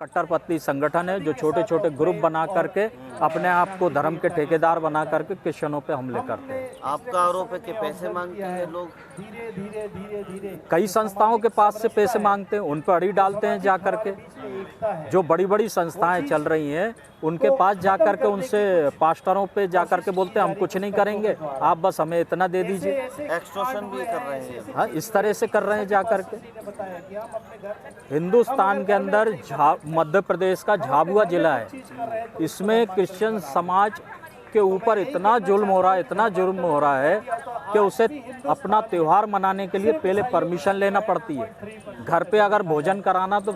कट्टरपंथी संगठन है जो छोटे छोटे ग्रुप बना करके अपने आप को धर्म के ठेकेदार बना करके क्रिश्चियनों पे हमले करते हैं। आपका आरोप है कि पैसे मांगते हैं लोग। कई संस्थाओं के पास से पैसे मांगते हैं, उन पर अड़ी डालते हैं जा करके। जो बड़ी बड़ी संस्थाएं चल रही हैं उनके पास जा करके उनसे पास्टरों पे जा करके बोलते हैं हम कुछ नहीं करेंगे, आप बस हमें इतना दे दीजिए। एक्सटॉर्शन भी कर रहे हैं। हाँ, इस तरह से कर रहे हैं जा करके। हिंदुस्तान के अंदर मध्य प्रदेश का झाबुआ जिला है, इसमें क्रिश्चियन समाज के ऊपर इतना जुल्म हो रहा है कि उसे अपना त्यौहार मनाने के लिए पहले परमिशन लेना पड़ती है। घर पे अगर भोजन कराना तो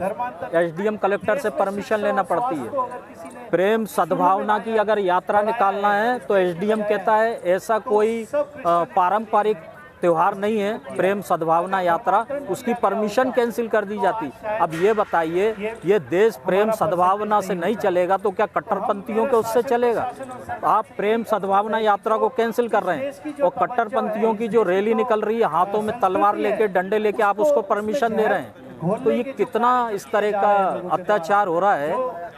एसडीएम कलेक्टर से परमिशन लेना पड़ती है। प्रेम सद्भावना की अगर यात्रा निकालना है तो एसडीएम कहता है ऐसा कोई पारंपरिक त्योहार नहीं है प्रेम सद्भावना यात्रा, उसकी परमिशन कैंसिल कर दी जाती। अब ये बताइए, ये देश प्रेम सद्भावना से नहीं चलेगा तो क्या कट्टरपंथियों के उससे चलेगा? आप प्रेम सद्भावना यात्रा को कैंसिल कर रहे हैं और कट्टरपंथियों की जो रैली निकल रही है हाथों में तलवार लेके डंडे लेके आप उसको परमिशन दे रहे हैं। तो ये कितना इस तरह का अत्याचार हो रहा है।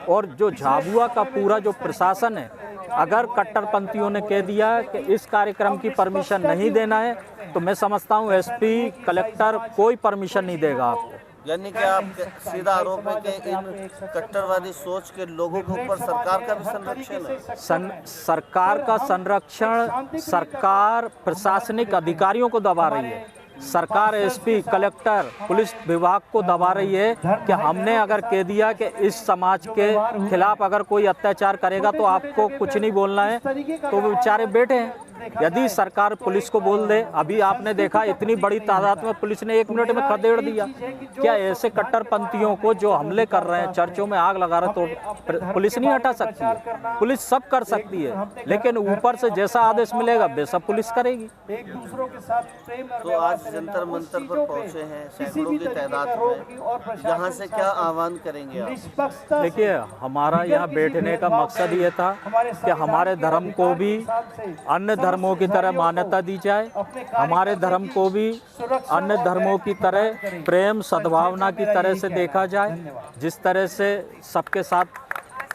और जो झाबुआ का पूरा जो प्रशासन है, अगर कट्टरपंथियों ने कह दिया कि इस कार्यक्रम की परमिशन नहीं देना है तो मैं समझता हूँ एसपी कलेक्टर कोई परमिशन नहीं देगा आपको। यानी कि आप सीधा आरोप है कि इन कट्टरवादी सोच के लोगों के ऊपर सरकार का भी संरक्षण है। सरकार का संरक्षण सरकार प्रशासनिक अधिकारियों को दबा रही है। सरकार एसपी कलेक्टर पुलिस विभाग को दबा रही है कि हमने अगर कह दिया कि इस समाज के खिलाफ अगर कोई अत्याचार करेगा तो आपको कुछ नहीं बोलना है, तो वो बेचारे बैठे हैं। यदि सरकार पुलिस को बोल दे, अभी आपने देखा इतनी बड़ी तादाद में पुलिस ने 1 मिनट में खदेड़ दिया। क्या ऐसे कट्टरपंथियों को जो हमले कर रहे हैं, चर्चों में आग लगा रहे तो पुलिस नहीं हटा सकती है? पुलिस सब कर सकती है, लेकिन ऊपर से जैसा आदेश मिलेगा वैसा पुलिस करेगी। तो आज जंतर मंतर पर पहुंचे हैं सैकड़ों की तादाद में, यहाँ से क्या आह्वान करेंगे आप? देखिए, हमारा यहाँ बैठने का मकसद ये था कि हमारे धर्म को भी अन्य धर्मों की तरह मान्यता दी जाए, हमारे धर्म को भी अन्य धर्मों की तरह प्रेम सद्भावना की तरह से देखा जाए। जिस तरह से सबके साथ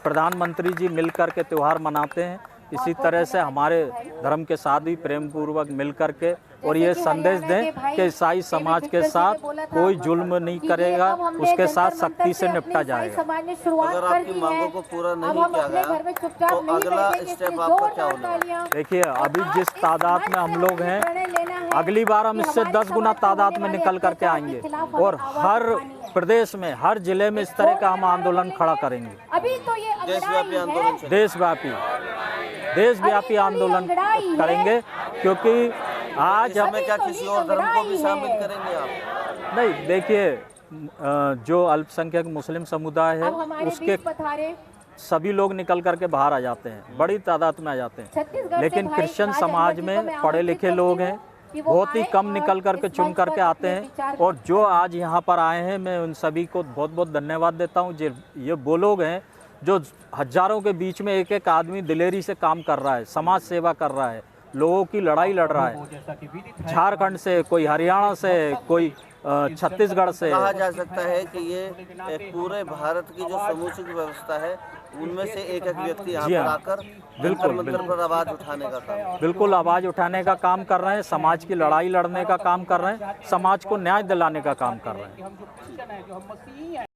प्रधानमंत्री जी मिलकर के त्यौहार मनाते हैं, इसी तरह से हमारे धर्म के साथ भी प्रेम पूर्वक मिलकर के और ये संदेश दें कि ईसाई समाज के साथ कोई जुल्म नहीं करेगा, उसके साथ सख्ती से निपटा जाएगा। अगर आपकी मांगों को पूरा नहीं किया गया तो अगला स्टेप आपका क्या होगा? देखिए, अभी जिस तादाद में हम लोग हैं, अगली बार हम इससे 10 गुना तादाद में निकल करके आएंगे और हर प्रदेश में हर जिले में इस तरह का हम आंदोलन खड़ा करेंगे। देशव्यापी आंदोलन, देशव्यापी आंदोलन करेंगे, क्योंकि आज हमें क्या किसी और धर्म को भी शामिल करेंगे आप? नहीं, देखिए, जो अल्पसंख्यक मुस्लिम समुदाय है उसके सभी लोग निकल करके बाहर आ जाते हैं, बड़ी तादाद में आ जाते हैं, लेकिन क्रिश्चियन समाज में पढ़े लिखे लोग हैं, बहुत ही कम निकल करके चुन करके आते हैं। और जो आज यहाँ पर आए हैं, मैं उन सभी को बहुत बहुत धन्यवाद देता हूँ। ये वो लोग हैं जो हजारों के बीच में एक एक आदमी दिलेरी से काम कर रहा है, समाज सेवा कर रहा है, लोगों की लड़ाई लड़ रहा है। झारखंड से, कोई हरियाणा से, कोई छत्तीसगढ़ से। कहा जा सकता है कि ये पूरे भारत की जो समुचित व्यवस्था है उनमें से एक एक व्यक्ति यहाँ पर आकर बिल्कुल पर आवाज उठाने का काम, बिल्कुल आवाज उठाने का काम कर रहे हैं, समाज की लड़ाई लड़ने का काम कर रहे हैं, समाज को न्याय दिलाने का काम कर रहे हैं।